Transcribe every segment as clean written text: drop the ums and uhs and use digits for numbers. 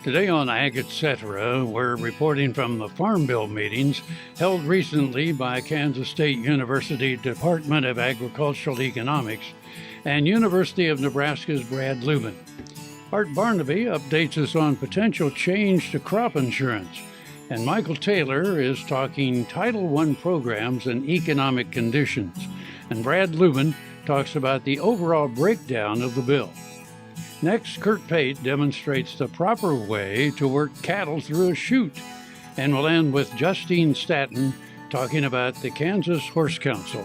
Today on AGetc, we're reporting from the Farm Bill meetings held recently by Kansas State University Department of Agricultural Economics and University of Nebraska's Brad Lubben. Art Barnaby updates us on potential change to crop insurance, and Mykel Taylor is talking Title I programs and economic conditions, and Brad Lubben talks about the overall breakdown of the bill. Next, Curt Pate demonstrates the proper way to work cattle through a chute, and we'll end with Justine Staten talking about the Kansas Horse Council.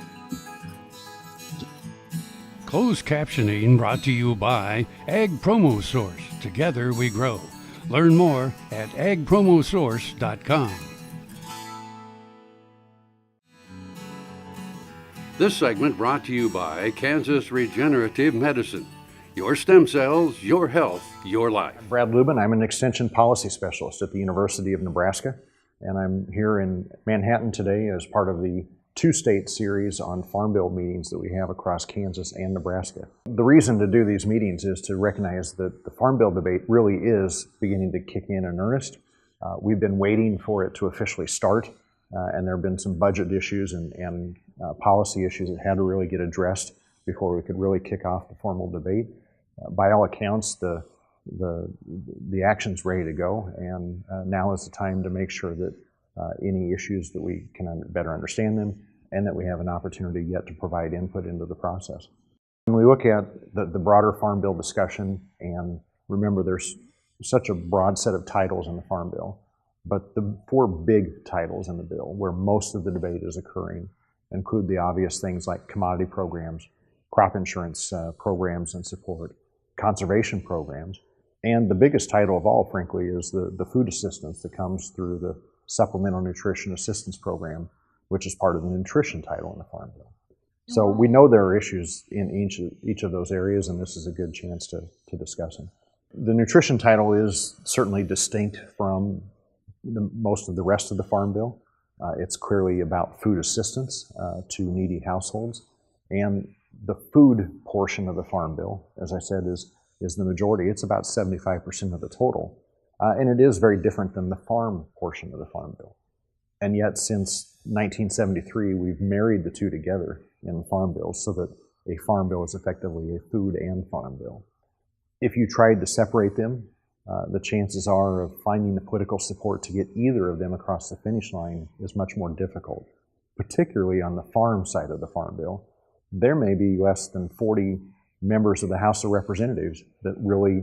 Closed captioning brought to you by Ag Promo Source. Together we grow. Learn more at agpromosource.com. This segment brought to you by Kansas Regenerative Medicine. Your stem cells, your health, your life. I'm Brad Lubben. I'm an Extension Policy Specialist at the University of Nebraska, and I'm here in Manhattan today as part of the two-state series on Farm Bill meetings that we have across Kansas and Nebraska. The reason to do these meetings is to recognize that the Farm Bill debate really is beginning to kick in earnest. We've been waiting for it to officially start, and there have been some budget issues and policy issues that had to really get addressed before we could really kick off the formal debate. By all accounts, the action's ready to go, and now is the time to make sure that any issues that we can better understand them, and that we have an opportunity yet to provide input into the process. When we look at the broader Farm Bill discussion, and remember there's such a broad set of titles in the Farm Bill, but the four big titles in the bill where most of the debate is occurring include the obvious things like commodity programs, crop insurance programs and support, conservation programs, and the biggest title of all, frankly, is the food assistance that comes through the Supplemental Nutrition Assistance Program, which is part of the nutrition title in the Farm Bill. So we know there are issues in each of those areas, and this is a good chance to discuss them. The nutrition title is certainly distinct from most of the rest of the Farm Bill. It's clearly about food assistance to needy households, and the food portion of the Farm Bill, as I said, is the majority. It's about 75% of the total. And it is very different than the farm portion of the Farm Bill. And yet, since 1973, we've married the two together in Farm Bills so that a Farm Bill is effectively a food and farm bill. If you tried to separate them, the chances are of finding the political support to get either of them across the finish line is much more difficult, particularly on the farm side of the Farm Bill. There may be less than 40 members of the House of Representatives that really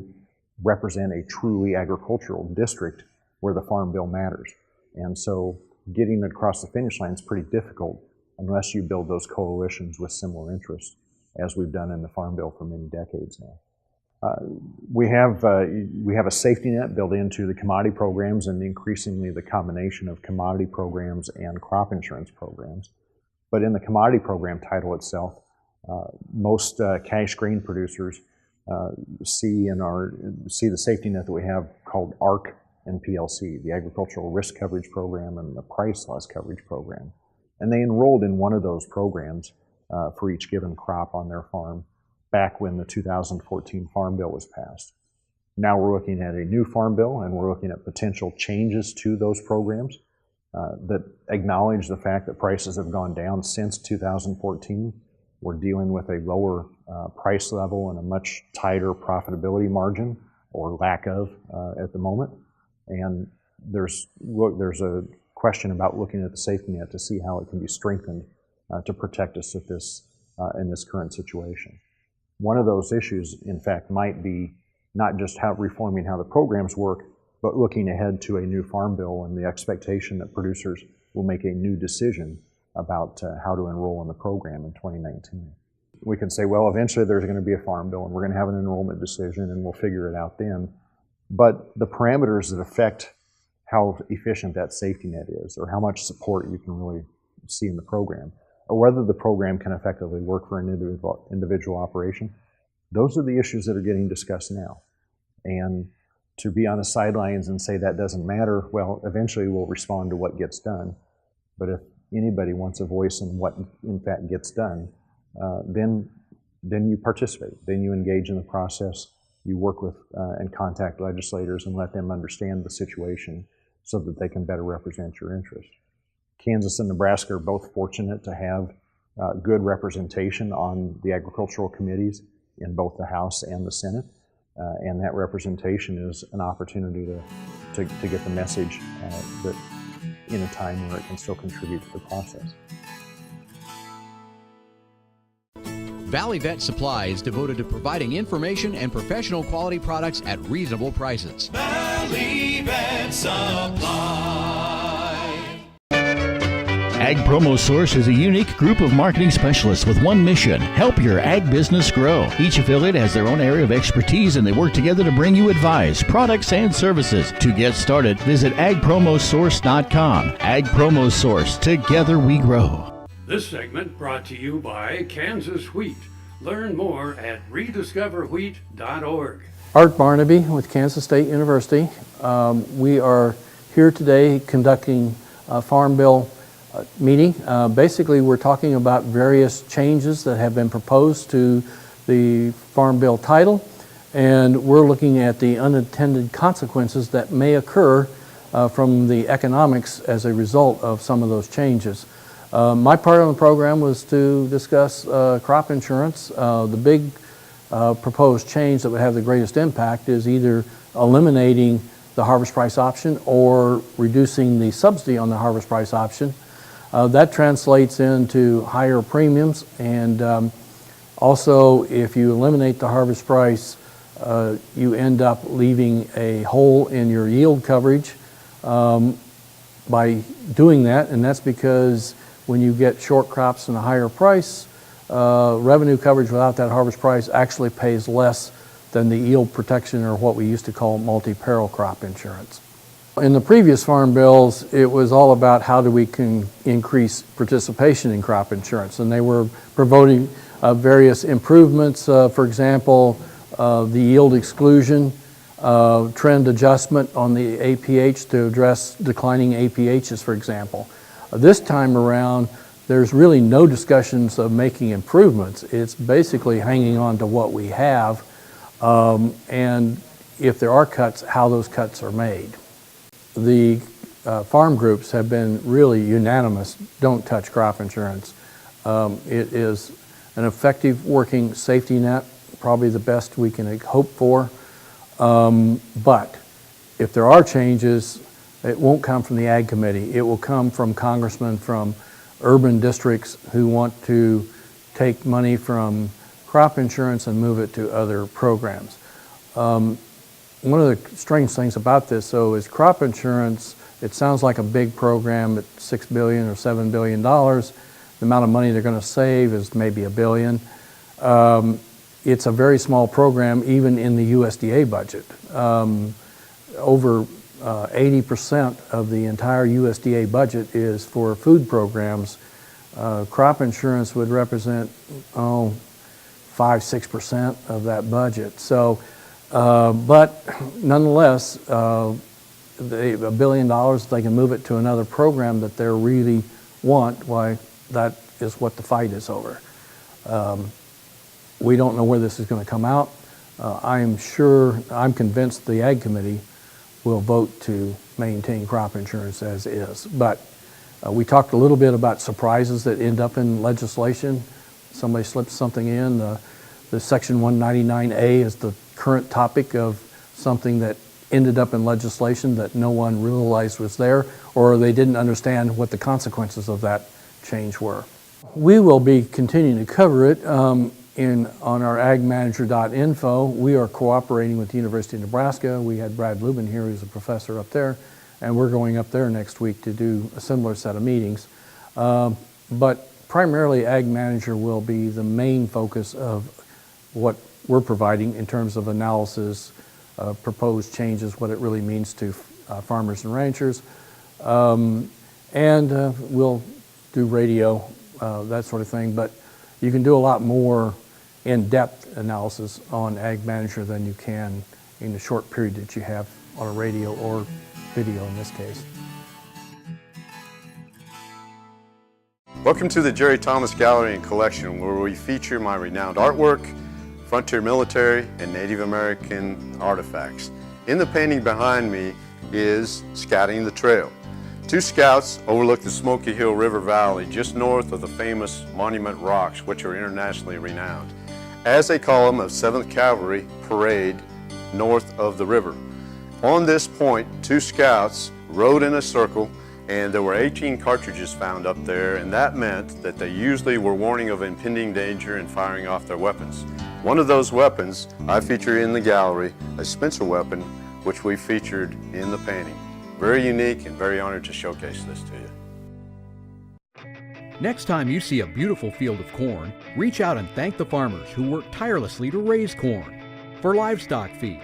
represent a truly agricultural district where the Farm Bill matters. And so getting across the finish line is pretty difficult unless you build those coalitions with similar interests, as we've done in the Farm Bill for many decades now. We have a safety net built into the commodity programs, and increasingly the combination of commodity programs and crop insurance programs. But in the commodity program title itself, most cash grain producers see the safety net that we have called ARC and PLC, the Agricultural Risk Coverage Program and the Price Loss Coverage Program. And they enrolled in one of those programs for each given crop on their farm back when the 2014 Farm Bill was passed. Now we're looking at a new Farm Bill, and we're looking at potential changes to those programs that acknowledge the fact that prices have gone down since 2014. We're dealing with a lower price level and a much tighter profitability margin, or lack of, at the moment. And there's a question about looking at the safety net to see how it can be strengthened to protect us at in this current situation. One of those issues, in fact, might be not just reforming how the programs work, but looking ahead to a new Farm Bill and the expectation that producers will make a new decision about how to enroll in the program in 2019. We can say, well, eventually there's going to be a Farm Bill and we're going to have an enrollment decision and we'll figure it out then. But the parameters that affect how efficient that safety net is, or how much support you can really see in the program, or whether the program can effectively work for an individual operation, those are the issues that are getting discussed now. And to be on the sidelines and say that doesn't matter, well, eventually we'll respond to what gets done. But if anybody wants a voice in what in fact gets done, then you participate, then you engage in the process, you work with and contact legislators and let them understand the situation so that they can better represent your interests. Kansas and Nebraska are both fortunate to have good representation on the agricultural committees in both the House and the Senate, and that representation is an opportunity to get the message that in a time where it can still contribute to the process. Valley Vet Supply is devoted to providing information and professional quality products at reasonable prices. Valley Vet Supply. Ag Promo Source is a unique group of marketing specialists with one mission: help your ag business grow. Each affiliate has their own area of expertise, and they work together to bring you advice, products, and services. To get started, visit agpromosource.com. Ag Promo Source. Together we grow. This segment brought to you by Kansas Wheat. Learn more at rediscoverwheat.org. Art Barnaby with Kansas State University. We are here today conducting a Farm Bill meeting. Basically, we're talking about various changes that have been proposed to the Farm Bill title, and we're looking at the unintended consequences that may occur from the economics as a result of some of those changes. My part on the program was to discuss crop insurance. The big proposed change that would have the greatest impact is either eliminating the harvest price option or reducing the subsidy on the harvest price option. That translates into higher premiums, and also if you eliminate the harvest price, you end up leaving a hole in your yield coverage by doing that, and that's because when you get short crops and a higher price, revenue coverage without that harvest price actually pays less than the yield protection, or what we used to call multi-peril crop insurance. In the previous farm bills, it was all about how do we increase participation in crop insurance, and they were promoting various improvements, for example, the yield exclusion, trend adjustment on the APH to address declining APHs, for example. This time around, there's really no discussions of making improvements. It's basically hanging on to what we have, and if there are cuts, how those cuts are made. The farm groups have been really unanimous: don't touch crop insurance. It is an effective working safety net, probably the best we can hope for, but if there are changes, it won't come from the Ag Committee. It will come from congressmen from urban districts who want to take money from crop insurance and move it to other programs. One of the strange things about this, though, is crop insurance, it sounds like a big program at $6 billion or $7 billion. The amount of money they're going to save is maybe $1 billion. It's a very small program, even in the USDA budget. Over 80% of the entire USDA budget is for food programs. Crop insurance would represent 5–6% of that budget. So, but nonetheless, $1 billion, if they can move it to another program that they really want, why, that is what the fight is over. We don't know where this is going to come out. I'm convinced the Ag Committee will vote to maintain crop insurance as is. But we talked a little bit about surprises that end up in legislation. Somebody slips something in. The Section 199A is the current topic of something that ended up in legislation that no one realized was there, or they didn't understand what the consequences of that change were. We will be continuing to cover it on our agmanager.info. We are cooperating with the University of Nebraska. We had Brad Lubben here, who's a professor up there, and we're going up there next week to do a similar set of meetings. But primarily, Ag Manager will be the main focus of what we're providing in terms of analysis, proposed changes, what it really means to farmers and ranchers, and we'll do radio, that sort of thing. But you can do a lot more in-depth analysis on Ag Manager than you can in the short period that you have on a radio or video in this case. Welcome to the Jerry Thomas Gallery and Collection, where we feature my renowned artwork, frontier military, and Native American artifacts. In the painting behind me is Scouting the Trail. Two scouts overlook the Smoky Hill River Valley just north of the famous Monument Rocks, which are internationally renowned, as a column of 7th Cavalry parade north of the river. On this point, two scouts rode in a circle, and there were 18 cartridges found up there, and that meant that they usually were warning of impending danger and firing off their weapons. One of those weapons I feature in the gallery, a Spencer weapon, which we featured in the painting. Very unique and very honored to showcase this to you. Next time you see a beautiful field of corn, reach out and thank the farmers who work tirelessly to raise corn for livestock feed,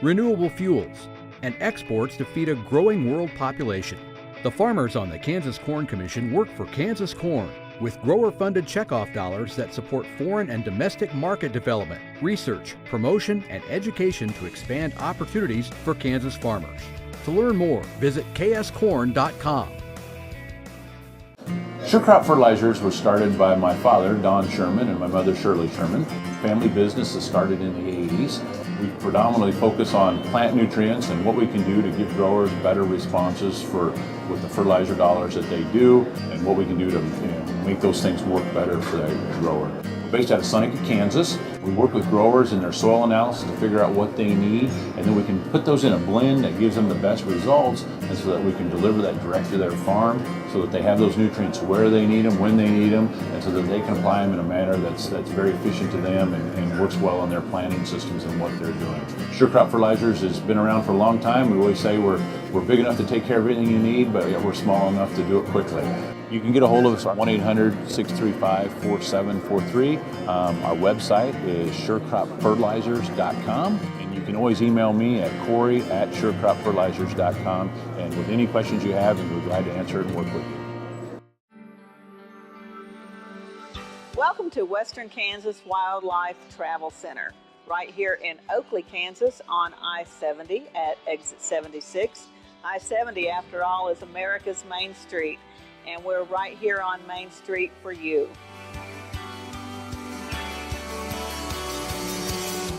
renewable fuels, and exports to feed a growing world population. The farmers on the Kansas Corn Commission work for Kansas Corn with grower-funded checkoff dollars that support foreign and domestic market development, research, promotion, and education to expand opportunities for Kansas farmers. To learn more, visit kscorn.com. Sure Crop Fertilizers was started by my father, Don Sherman, and my mother, Shirley Sherman. Family business that started in the 80s. We predominantly focus on plant nutrients and what we can do to give growers better responses with the fertilizer dollars that they do, and what we can do to make those things work better for that grower. We're based out of Seneca, Kansas. We work with growers in their soil analysis to figure out what they need, and then we can put those in a blend that gives them the best results, and so that we can deliver that direct to their farm, so that they have those nutrients where they need them, when they need them, and so that they can apply them in a manner that's very efficient to them and works well on their planting systems and what they're doing. Sure Crop Fertilizers has been around for a long time. We always say we're big enough to take care of everything you need, but we're small enough to do it quickly. You can get a hold of us at 1-800-635-4743. Our website is surecropfertilizers.com, and you can always email me at Corey@surecropfertilizers.com, and with any questions you have, and we're glad to answer it and work with you. Welcome to Western Kansas Wildlife Travel Center, right here in Oakley, Kansas on I-70 at exit 76. I-70, after all, is America's main street, and we're right here on Main Street for you.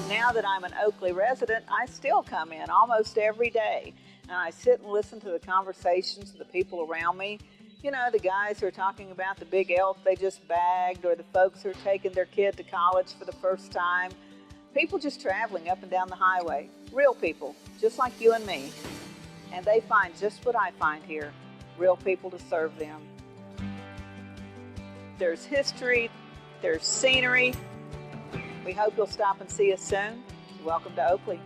Now that I'm an Oakley resident, I still come in almost every day, and I sit and listen to the conversations of the people around me. You know, the guys who are talking about the big elk they just bagged, or the folks who are taking their kid to college for the first time. People just traveling up and down the highway. Real people, just like you and me. And they find just what I find here, real people to serve them. There's history, there's scenery. We hope you'll stop and see us soon. Welcome to Oakley.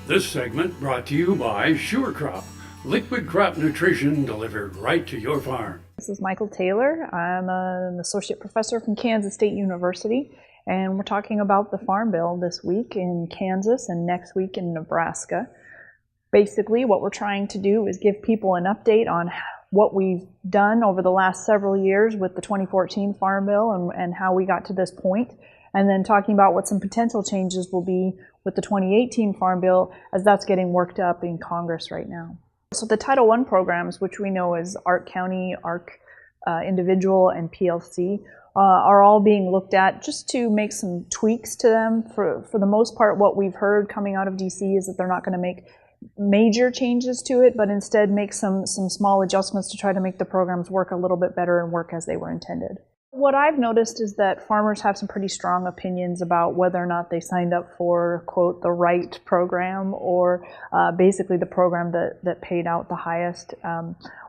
This segment brought to you by Sure Crop, liquid crop nutrition delivered right to your farm. This is Mykel Taylor. I'm an associate professor from Kansas State University, and we're talking about the Farm Bill this week in Kansas and next week in Nebraska. Basically, what we're trying to do is give people an update on what we've done over the last several years with the 2014 Farm Bill and how we got to this point, and then talking about what some potential changes will be with the 2018 Farm Bill as that's getting worked up in Congress right now. So the Title I programs, which we know as ARC County, ARC Individual, and PLC, are all being looked at just to make some tweaks to them. For the most part, what we've heard coming out of DC is that they're not going to make major changes to it, but instead make some small adjustments to try to make the programs work a little bit better and work as they were intended. What I've noticed is that farmers have some pretty strong opinions about whether or not they signed up for, quote, the right program, or basically the program that paid out the highest.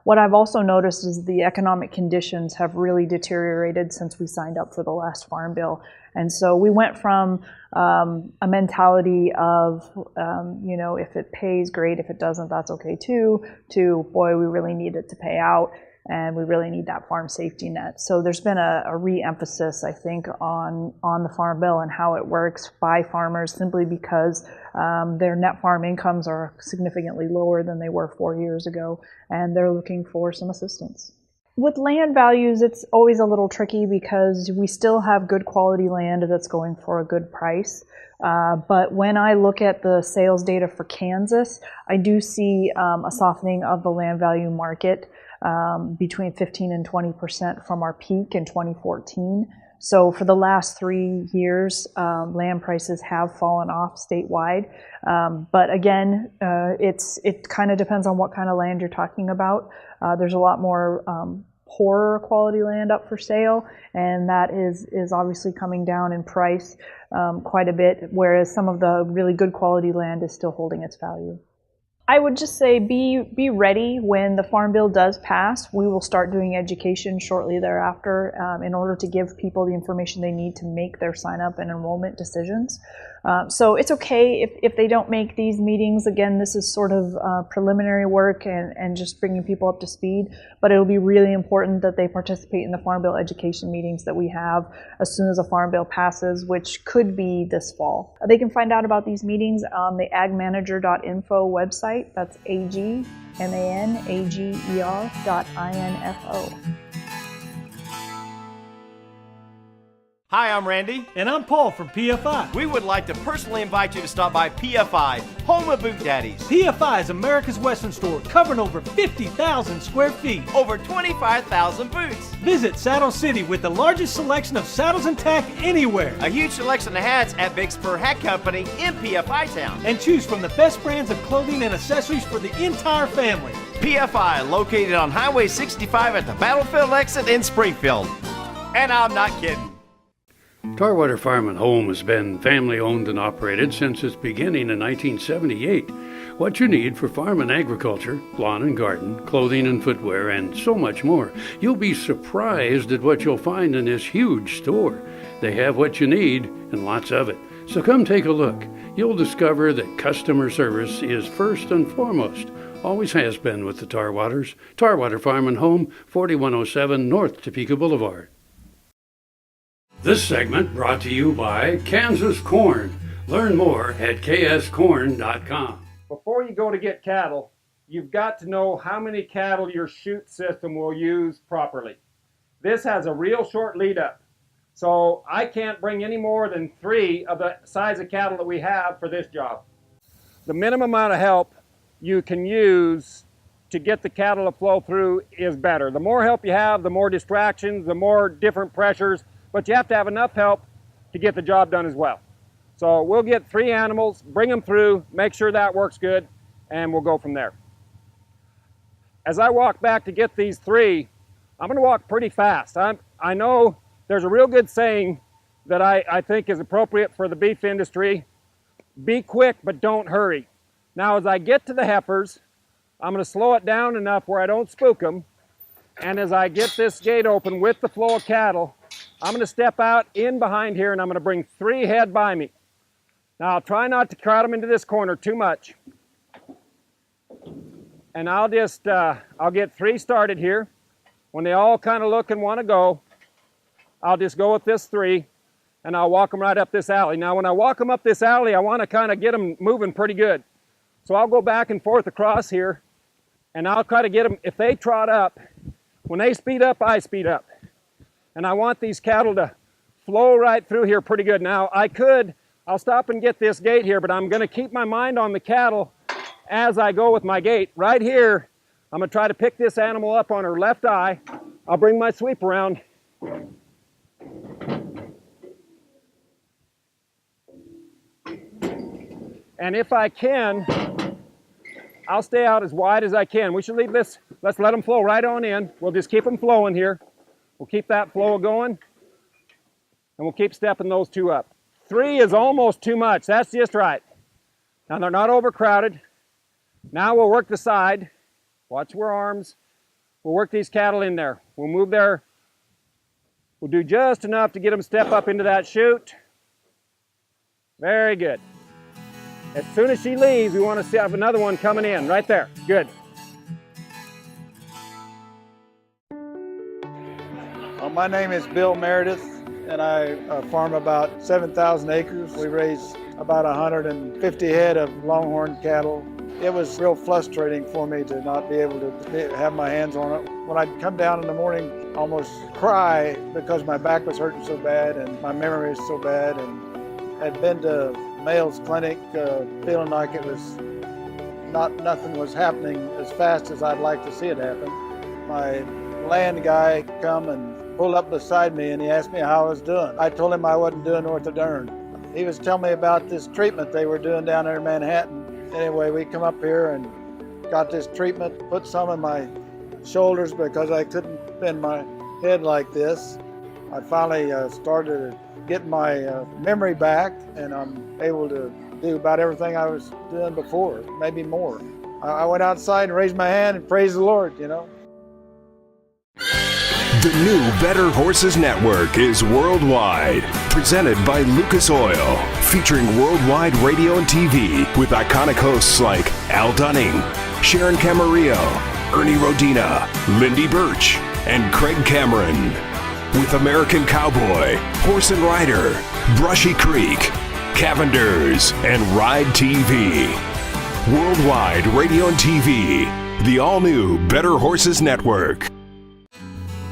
What I've also noticed is the economic conditions have really deteriorated since we signed up for the last Farm Bill. And so we went from a mentality of, if it pays, great. If it doesn't, that's okay too, to, boy, we really need it to pay out, and we really need that farm safety net. So there's been a re-emphasis, I think, on the Farm Bill and how it works by farmers, simply because their net farm incomes are significantly lower than they were 4 years ago, and they're looking for some assistance. With land values, it's always a little tricky because we still have good quality land that's going for a good price. But when I look at the sales data for Kansas, I do see a softening of the land value market. between 15 and 20% from our peak in 2014. So for the last 3 years, land prices have fallen off statewide. But again, it kind of depends on what kind of land you're talking about. There's a lot more poorer quality land up for sale, and that is obviously coming down in price quite a bit, whereas some of the really good quality land is still holding its value. I would just say be ready when the Farm Bill does pass. We will start doing education shortly thereafter in order to give people the information they need to make their sign up and enrollment decisions. So it's okay if they don't make these meetings. Again, this is sort of preliminary work and just bringing people up to speed, but it'll be really important that they participate in the Farm Bill education meetings that we have as soon as the Farm Bill passes, which could be this fall. They can find out about these meetings on the agmanager.info website. That's agmanager.info. Hi, I'm Randy. And I'm Paul from PFI. We would like to personally invite you to stop by PFI, home of Boot Daddies. PFI is America's Western store, covering over 50,000 square feet. Over 25,000 boots. Visit Saddle City with the largest selection of saddles and tack anywhere. A huge selection of hats at Big Spur Hat Company in PFI Town. And choose from the best brands of clothing and accessories for the entire family. PFI, located on Highway 65 at the Battlefield exit in Springfield. And I'm not kidding. Tarwater Farm and Home has been family owned and operated since its beginning in 1978. What you need for farm and agriculture, lawn and garden, clothing and footwear, and so much more. You'll be surprised at what you'll find in this huge store. They have what you need and lots of it. So come take a look. You'll discover that customer service is first and foremost. Always has been with the Tarwaters. Tarwater Farm and Home, 4107 North Topeka Boulevard. This segment brought to you by Kansas Corn. Learn more at kscorn.com. Before you go to get cattle, you've got to know how many cattle your chute system will use properly. This has a real short lead up, so I can't bring any more than 3 of the size of cattle that we have for this job. The minimum amount of help you can use to get the cattle to flow through is better. The more help you have, the more distractions, the more different pressures, but you have to have enough help to get the job done as well. So we'll get 3 animals, bring them through, make sure that works good, and we'll go from there. As I walk back to get these 3, I'm going to walk pretty fast. I know there's a real good saying that I think is appropriate for the beef industry. Be quick, but don't hurry. Now, as I get to the heifers, I'm going to slow it down enough where I don't spook them. And as I get this gate open with the flow of cattle, I'm going to step out in behind here and I'm going to bring 3 head by me. Now I'll try not to crowd them into this corner too much. And I'll get 3 started here. When they all kind of look and want to go, I'll just go with this 3 and I'll walk them right up this alley. Now when I walk them up this alley, I want to kind of get them moving pretty good. So I'll go back and forth across here and I'll try to get them, if they trot up, when they speed up, I speed up. And I want these cattle to flow right through here pretty good. Now I'll stop and get this gate here, but I'm going to keep my mind on the cattle as I go with my gate. Right here, I'm going to try to pick this animal up on her left eye. I'll bring my sweep around. And if I can, I'll stay out as wide as I can. We should leave this, let's let them flow right on in. We'll just keep them flowing here. We'll keep that flow going, and we'll keep stepping those 2 up. 3 is almost too much. That's just right. Now they're not overcrowded. Now we'll work the side. Watch your arms. We'll work these cattle in there. We'll move there. We'll do just enough to get them step up into that chute. Very good. As soon as she leaves, we want to have another one coming in right there. Good. My name is Bill Meredith, and I farm about 7,000 acres. We raise about 150 head of longhorn cattle. It was real frustrating for me to not be able to have my hands on it. When I'd come down in the morning, almost cry because my back was hurting so bad and my memory was so bad, and I'd been to Mayo's clinic feeling like it was nothing was happening as fast as I'd like to see it happen. my land guy come and pulled up beside me and he asked me how I was doing. I told him I wasn't doing worth a darn. He was telling me about this treatment they were doing down there in Manhattan. Anyway, we come up here and got this treatment, put some in my shoulders because I couldn't bend my head like this. I finally started getting my memory back, and I'm able to do about everything I was doing before, maybe more. I went outside and raised my hand and praised the Lord, you know. The new Better Horses Network is worldwide, presented by Lucas Oil, featuring worldwide radio and TV with iconic hosts like Al Dunning, Sharon Camarillo, Ernie Rodina, Lindy Birch, and Craig Cameron. With American Cowboy, Horse and Rider, Brushy Creek, Cavenders, and Ride TV. Worldwide radio and TV, the all-new Better Horses Network.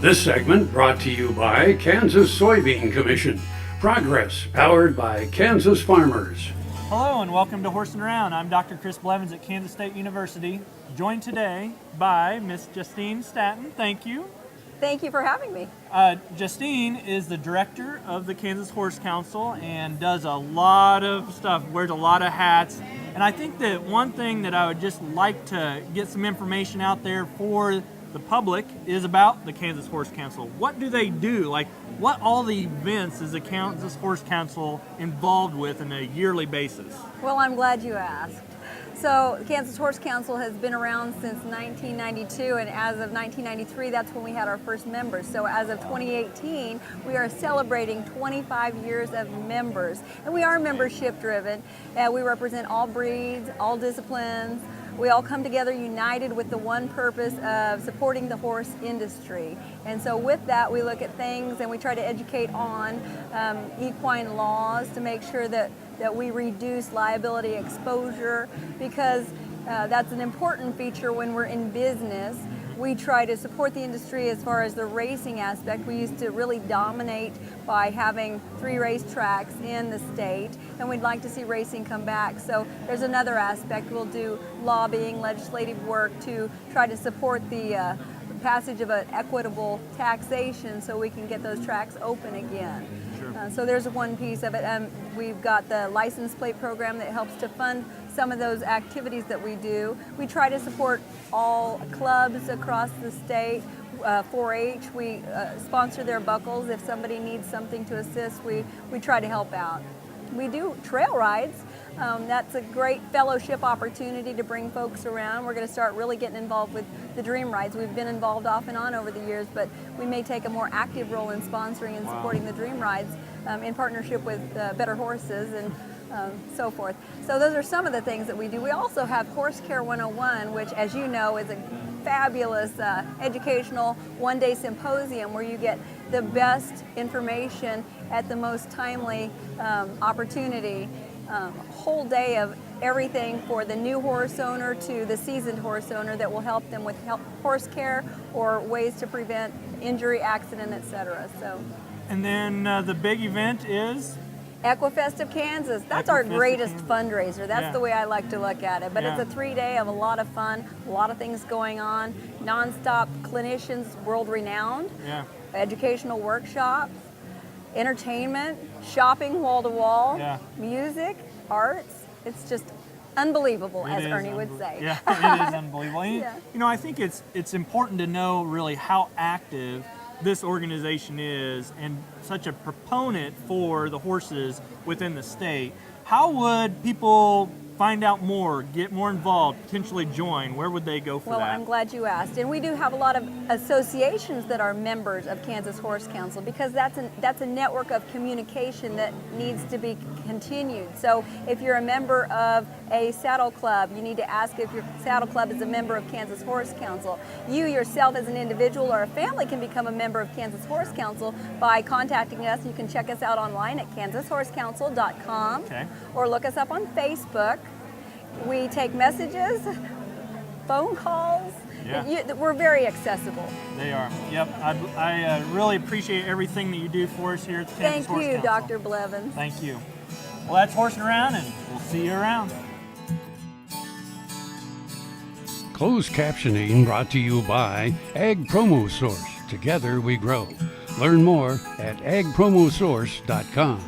This segment brought to you by Kansas Soybean Commission. Progress powered by Kansas farmers. Hello and welcome to Horsing Around. I'm Dr. Chris Blevins at Kansas State University, joined today by Miss Justine Staten. Thank you. Thank you for having me. Justine is the director of the Kansas Horse Council and does a lot of stuff, wears a lot of hats. And I think that one thing that I would just like to get some information out there for the public is about the Kansas Horse Council. What do they do? Like, what all the events is the Kansas Horse Council involved with on a yearly basis? Well, I'm glad you asked. So, the Kansas Horse Council has been around since 1992, and as of 1993, that's when we had our first members. So, as of 2018, we are celebrating 25 years of members, and we are membership driven. We represent all breeds, all disciplines. We all come together united with the one purpose of supporting the horse industry. And so with that, we look at things and we try to educate on equine laws to make sure that we reduce liability exposure, because that's an important feature when we're in business. We try to support the industry as far as the racing aspect. We used to really dominate by having 3 racetracks in the state, and we'd like to see racing come back. So there's another aspect. We'll do lobbying, legislative work to try to support the passage of an equitable taxation so we can get those tracks open again. Sure. So there's one piece of it. We've got the license plate program that helps to fund some of those activities that we do. We try to support all clubs across the state. 4-H, we sponsor their buckles. If somebody needs something to assist, we try to help out. We do trail rides. That's a great fellowship opportunity to bring folks around. We're going to start really getting involved with the dream rides. We've been involved off and on over the years, but we may take a more active role in sponsoring and supporting the dream rides in partnership with Better Horses and so forth. So those are some of the things that we do. We also have Horse Care 101, which, as you know, is a fabulous educational one-day symposium where you get the best information at the most timely opportunity. Whole day of everything for the new horse owner to the seasoned horse owner that will help them with horse care or ways to prevent injury, accident, etc. So. And then the big event is? Equifest of Kansas. That's our greatest fundraiser. That's the way I like to look at it. But it's a 3-day of a lot of fun, a lot of things going on, non-stop clinicians, world-renowned, educational workshops, entertainment, shopping wall-to-wall, music, arts. It's just unbelievable, as Ernie would say. Yeah, it is unbelievable. You know, I think it's important to know really how active this organization is and such a proponent for the horses within the state. How would people find out more, get more involved, potentially join? Where would they go for that? Well, I'm glad you asked. And we do have a lot of associations that are members of Kansas Horse Council, because that's a network of communication that needs to be continued. So if you're a member of a saddle club, you need to ask if your saddle club is a member of Kansas Horse Council. You yourself as an individual or a family can become a member of Kansas Horse Council by contacting us. You can check us out online at kansashorseCouncil.com or look us up on Facebook. We take messages, phone calls. We're very accessible. They are. Yep. I really appreciate everything that you do for us here at the Kansas Horse Council. Thank you, Dr. Blevins. Thank you. Well, that's Horsing Around, and we'll see you around. Closed captioning brought to you by Ag Promo Source. Together we grow. Learn more at agpromosource.com.